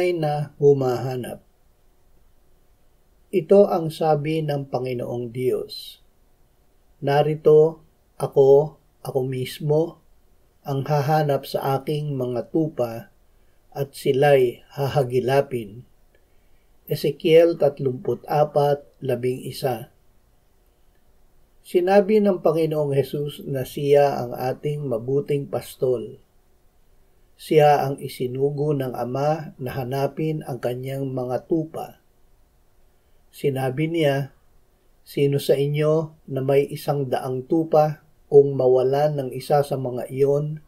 tunay na humahanap. Ito ang sabi ng Panginoong Diyos. Narito ako mismo, ang hahanap sa aking mga tupa at sila'y hahagilapin. Ezekiel 34:11. Sinabi ng Panginoong Hesus na siya ang ating mabuting pastol. Siya ang isinugo ng Ama na hanapin ang kanyang mga tupa. Sinabi niya, sino sa inyo na may 100 tupa kung mawalan ng isa sa mga iyon,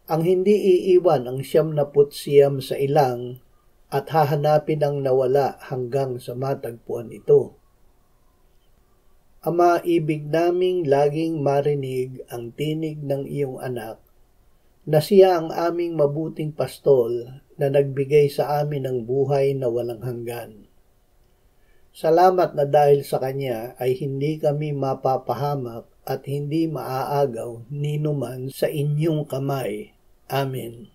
ang hindi iiwan ang 99 sa ilang at hahanapin ang nawala hanggang sa matagpuan ito. Ama, ibig naming laging marinig ang tinig ng iyong anak na siya ang aming mabuting pastol na nagbigay sa amin ng buhay na walang hanggan. Salamat na dahil sa Kanya ay hindi kami mapapahamak at hindi maaagaw ninuman sa inyong kamay. Amen.